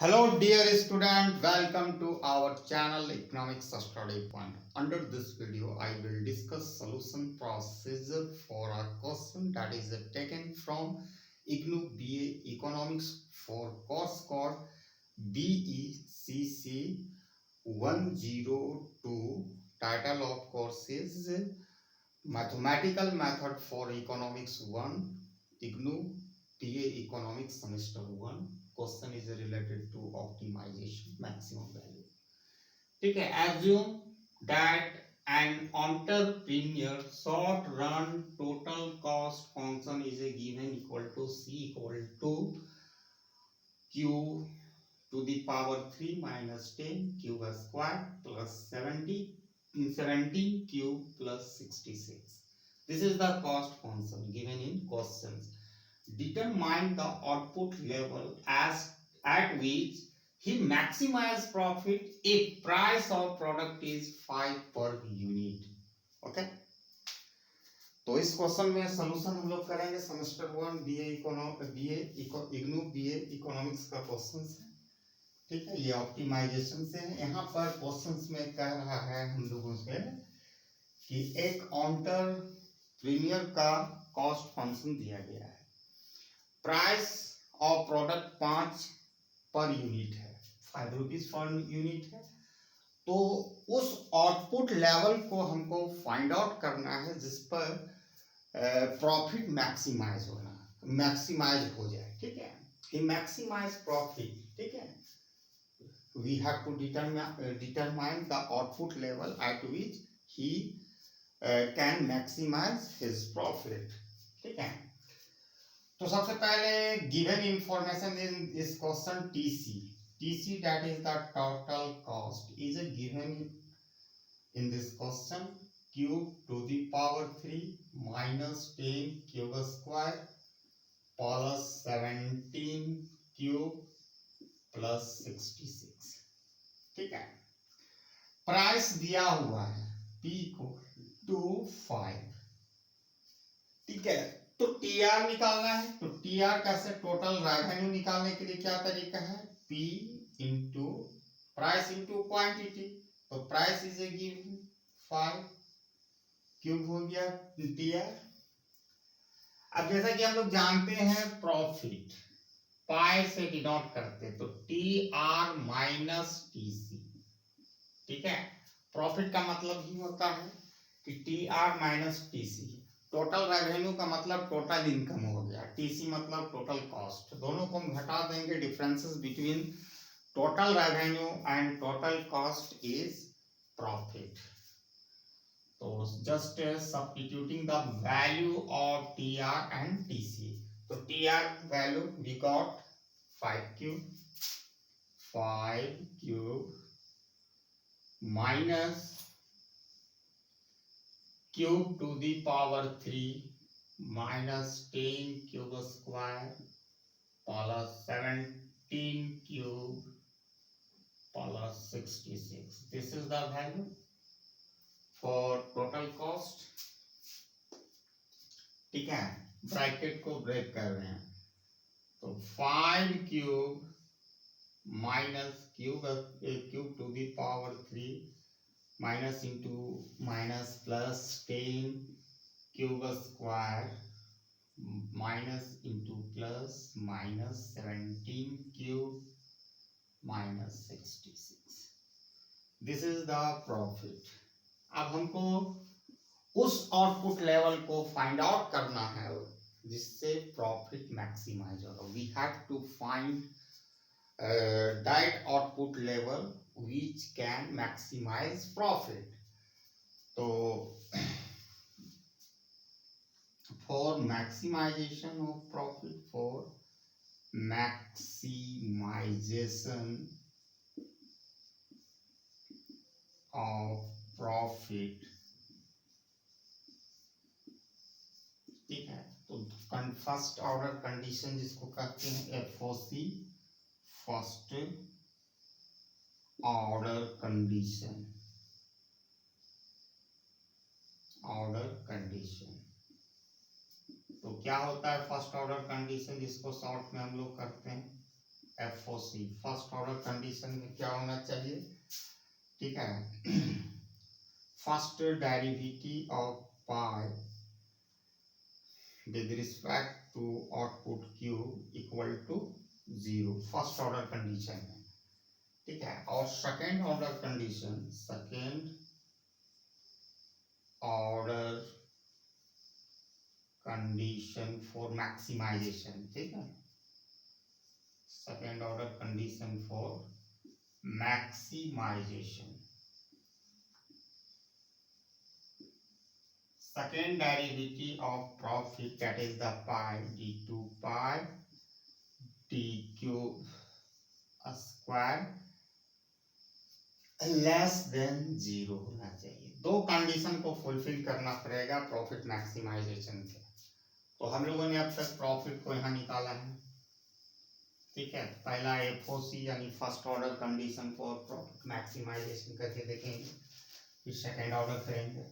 Hello dear student, welcome to our channel Economics Study Point. Under this video, I will discuss solution procedure for a question that is taken from IGNOU BA Economics for course code BECC 102. Title of course is Mathematical Method for Economics 1, IGNOU BA Economics Semester 1. Question is related to optimization maximum value. ठीक है, assume that an entrepreneur short run total cost function is a given equal to c equal to q to the power 3 minus 10 q square plus 17 q plus 66. This is the cost function given in questions. Determine the output level at which he maximize profit if price of product is 5 per unit. Okay, तो इस question में solution हम लोग करेंगे semester 1 IGNOU BA economics का question है। ठीक है, ये ऑप्टिमाइजेशन से है। यहाँ पर क्वेश्चंस में कह रहा है हम लोगों से कि एक एंटरप्रेन्योर का कॉस्ट फंक्शन दिया गया है। Price of product 5 per unit है, 5 रुपीज पर यूनिट है। तो उस आउटपुट लेवल को हमको फाइंड आउट करना है जिस पर प्रॉफिट मैक्सिमाइज हो जाए। ठीक है, कि मैक्सिमाइज प्रॉफिट। ठीक है, we have to determine the output level at which he can maximise his profit. ठीक है, तो सबसे पहले given information in this question TC that is the total cost is a given in this question cube to the power 3 minus 10 cube square plus 17 cube plus 66। ठीक है, price दिया हुआ है P को 5। ठीक है, तो TR निकालना है। तो TR कैसे? टोटल रेवेन्यू निकालने के लिए क्या तरीका है? P into price into quantity. तो price is a given 5 cube हो गया TR। अब जैसा कि हम लोग जानते हैं प्रॉफिट पाई से डिनोट करते, तो TR माइनस TC। ठीक है, प्रॉफिट का मतलब ही होता है कि TR minus TC। Total revenue का मतलब टोटल इनकम हो गया, टीसी मतलब टोटल कॉस्ट। दोनों को हम घटा देंगे, differences between total revenue and total cost is profit. तो just substituting the value of TR and TC. तो TR value we got 5 cube minus cube to the power 3 minus 10 cube square plus 17 cube plus 66. This is the value for total cost. ठीक है, bracket को break कर रहे हैं। तो 5 cube minus cube to the power 3 minus into minus plus 10 cube square minus into plus minus 17 cube minus 66. This is the profit. अब हमको उस आउटपुट लेवल को फाइंड आउट करना है जिससे प्रॉफिट मैक्सिमाइज होगा। We have to find that output level which can maximize profit. So for maximization of profit, ठीक है, तो फर्स्ट ऑर्डर कंडीशन जिसको कहते हैं FOC, फर्स्ट ऑर्डर कंडीशन। तो क्या होता है फर्स्ट ऑर्डर कंडीशन, जिसको शॉर्ट में हम लोग करते हैं FOC फर्स्ट ऑर्डर कंडीशन में क्या होना चाहिए, ठीक है, first derivative of pi with respect to output Q equal to 0, first order condition है, ठीक है। और second order condition, second order condition for maximisation, ठीक है, second order condition for maximisation, second derivative of profit, that is the pi d2 pi dq square less than 0 होना चाहिए। दो condition को फुलफिल करना पड़ेगा प्रॉफिट मैक्सिमाइजेशन के। तो हम लोगों ने अब तक प्रॉफिट को यहाँ निकाला है, ठीक है। पहला FOC यानी first order condition for profit maximisation करके देखेंगे, फिर सेकेंड ऑर्डर करेंगे।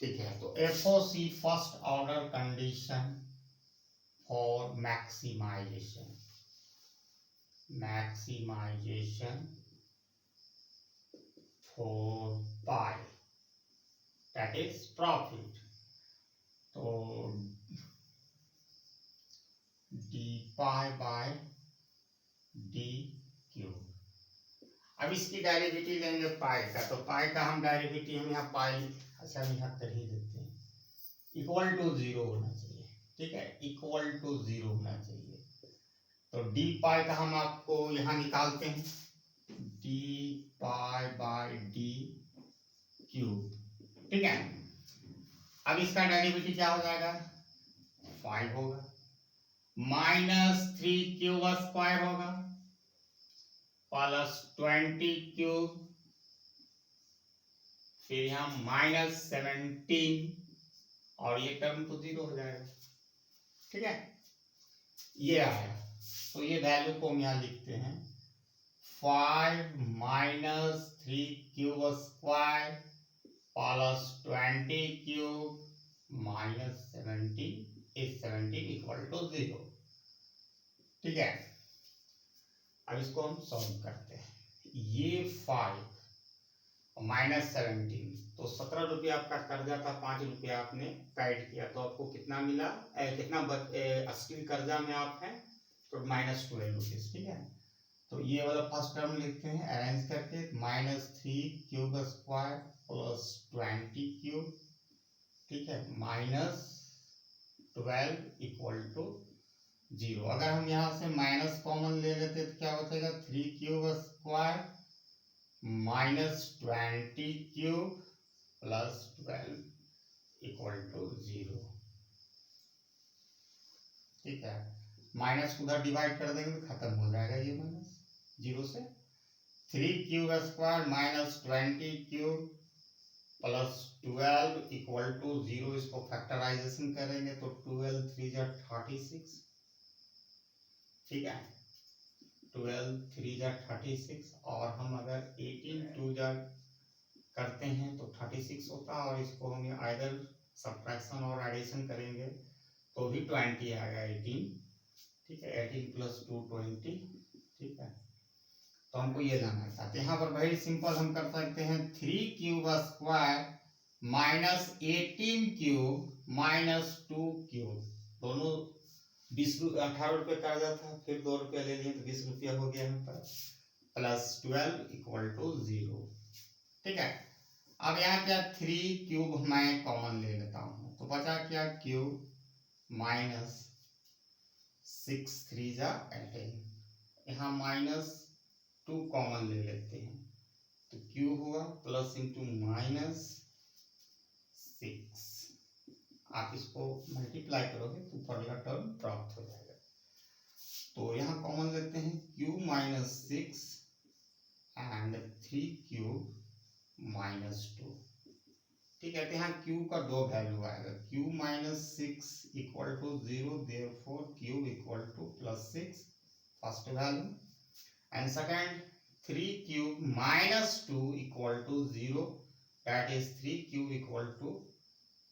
ठीक है, तो FOC first order condition for maximisation, maximisation for pi that is profit. तो D pi by D Q. अब इसकी डेरिवेटिव लेंगे पाई का, तो पाई का हम डेरिवेटिव हम यहाँ पाई, अच्छा यहाँ कर ही देते हैं, इक्वल टू 0 होना चाहिए, ठीक है, इक्वल टू 0 होना चाहिए। तो डी पाई का हम आपको यहाँ निकालते हैं, D pi by D cube, ठीक है। अब इसका डेरिवेटिव क्या हो जाएगा, 5 होगा, -3 क्यूब स्क्वायर होगा प्लस 20 क्यूब, फिर यहाँ -17, और ये टर्म तो 0 हो जाएगा, ठीक है, ये आया। तो ये वैल्यू को हम यहाँ लिखते हैं 5 - 3 cube square plus 20 cube -17 is 17 equal to 0, ठीक है। अब इसको हम सॉल्व करते हैं, ये 5 -17, तो 17 रुपये आपका कर्जा था, 5 रुपये आपने काट किया, तो आपको कितना मिला, कितना असली कर्जा में आप हैं, तो -12 रुपीज, ठीक है। तो ये वाला फर्स्ट टर्म लिखते हैं अरेंज करके, -3 क्यूब स्क्वायर प्लस 20 क्यूब, ठीक है, -12 इक्वल टू 0। अगर हम यहाँ से माइनस कॉमन ले लेते तो क्या बचेगा, 3 cube square -20 cube plus 12 equal to 0, ठीक है। माइनस उधर डिवाइड कर देंगे तो खत्म हो जाएगा ये माइनस 0 से। 3 cube square -20 cube plus 12 equal to 0, इसको फैक्टराइजेशन करेंगे तो 12 3 जा 36, ठीक है, 12 3 जा 36, और हम अगर 18 2 जा करते हैं तो 36 होता है, और इसको हम आइदर सब्ट्रैक्शन और एडिशन करेंगे तो भी 20 आएगा, 18, ठीक है, 18 + 2 20, ठीक है। तो हमको ये लाना चाहते हैं, यहाँ पर वेरी सिंपल हम कर सकते हैं, 3 क्यूब स्क्वायर -18 क्यूब -2 क्यूब, दोनों 18 रुपये कर्जा था, फिर 2 रुपये ले लिए तो 20 रुपया हो गया यहाँ पर, प्लस 12 इक्वल टू 0, ठीक है। अब यहाँ क्या, 3 क्यूब मैं कॉमन ले लेता हूँ, तो बचा क्या, क्यूब -6 3 जा 18, यहाँ -2 कॉमन ले लेते हैं, तो क्यूब हुआ प्लस इंटू -6, आप इसको मल्टीप्लाई करोगे तो ऊपर वाला टर्म प्राप्त हो जाएगा। तो यहाँ कॉमन लेते हैं, क्यूब -6 एंड 3 क्यूब -2, ठीक है। तो यहाँ क्यू का 2 वैल्यू आएगा, cube -6 equal to 0, therefore cube equal to +6 first value, and second 3 cube minus 2 equal to 0, that is 3 cube equal to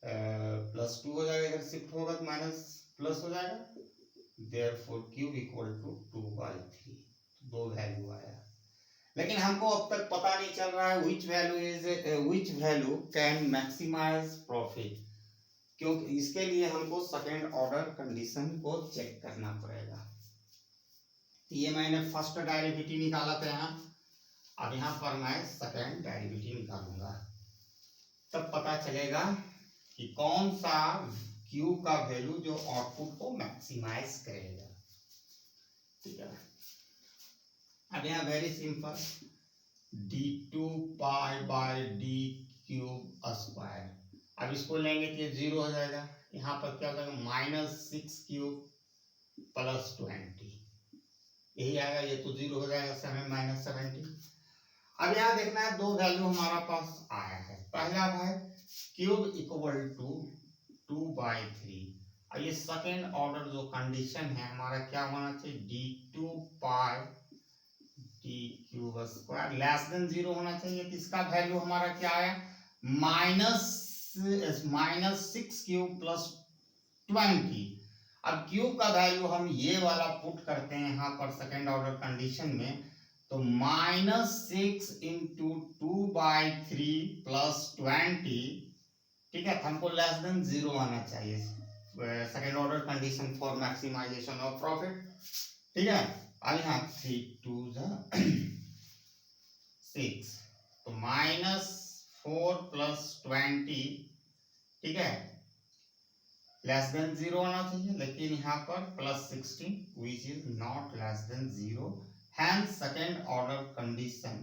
plus 2 हो जाएगा, इधर शिफ्ट होगा तो माइनस प्लस हो जाएगा, देयरफॉर क्यूब इक्वल टू 2/3, दो वैल्यू आया। लेकिन हमको अब तक पता नहीं चल रहा है which value can maximise profit, क्योंकि इसके लिए हमको सेकेंड ऑर्डर कंडीशन को चेक करना पड़ेगा। ये मैंने फर्स्ट डेरिवेटिव निकाला था यहाँ, अब यहाँ पर मैं सेकेंड डेरिवेटिव निकालूंगा, तब पता चलेगा कि कौन सा क्यू का वैल्यू जो आउटपुट को मैक्सिमाइज करेगा। ठीक है, अब यहाँ very simple, d2 pi by D cube square, अब इसको लेंगे तो ये 0 हो जाएगा, यहाँ पर क्या हो जाएगा -6 क्यूब प्लस 20, यही आएगा, ये तो 0 हो जाएगा, हमें -70। अब यहाँ देखना है दो वैल्यू हमारा पास आया है, पहला है क्यूब इक्वल टू 2/3, और ये सेकेंड ऑर्डर जो कंडीशन है हमारा क्या होना चाहिए, d2 pi D cube square less than 0 होना चाहिए। तो इसका वैल्यू हमारा क्या आया, -6 क्यूब प्लस 20। अब क्यूब का वैल्यू हम ये वाला पुट करते हैं यहाँ पर सेकेंड ऑर्डर कंडीशन में, तो -6 इंटू 2/3 प्लस 20, ठीक है, हमको लेस देन 0 आना चाहिए, second order condition for maximisation of profit. ठीक है, अब यहाँ 3 2 6, तो -4 प्लस 20, ठीक है, लेस देन 0 आना चाहिए, लेकिन यहाँ पर +16 which is not less than 0, hence second order condition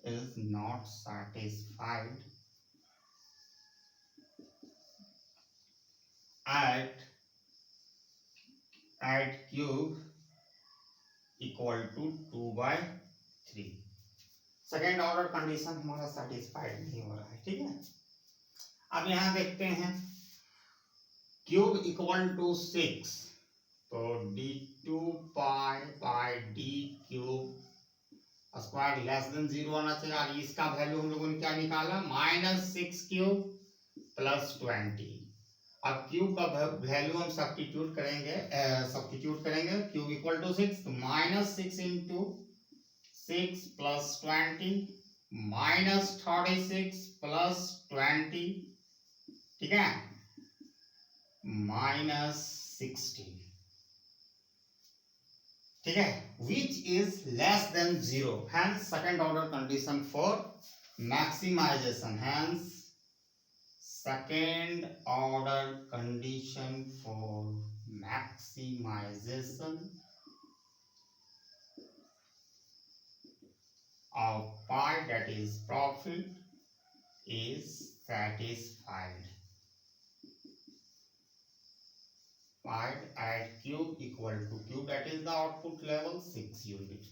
is not satisfied at cube equal to 2/3, second order condition हमारा सेटिस्फाइड नहीं हो रहा है। ठीक है, अब यहां देखते हैं क्यूब इक्वल टू 6, तो d2 pi by D cube square less than 0 आना चाहिए, और इसका वैल्यू हम लोगों ने क्या निकाला, -6 क्यूब प्लस 20। अब क्यूब का वैल्यू हम सब्स्टिट्यूट करेंगे, क्यूब इक्वल टू 6, तो -6 इंटू 6 प्लस 20 -36 प्लस 20, ठीक है, -60, ठीक है, which is less than 0, hence second order condition for maximization, hence second order condition for maximization of pie, that is profit, is satisfied. Pie at cube equal to cube, that is the output level 6 unit.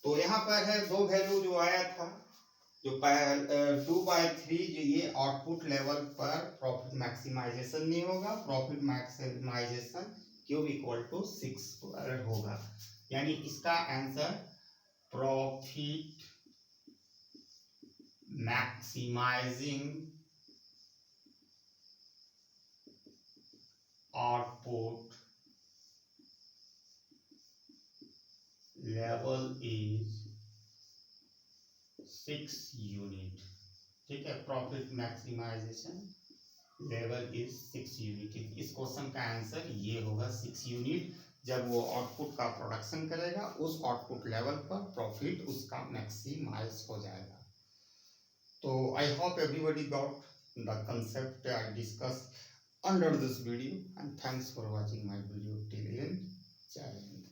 तो यहाँ पर है दो value जो आया था, जो 2/3, जो ये आउटपुट लेवल पर प्रॉफिट मैक्सिमाइजेशन नहीं होगा, profit maximisation cube equal to 6 होगा, यानी इसका answer profit maximising output level is 6 unit, ठीक है, profit maximisation level is 6 unit. इस क्वेश्चन का आंसर ये होगा 6 यूनिट, जब वो आउटपुट का प्रोडक्शन करेगा उस आउटपुट लेवल पर प्रॉफिट उसका मैक्सिमाइज हो जाएगा। तो I hope everybody got the concept I discussed under this video, and thanks for watching my video till end. Jai Hind.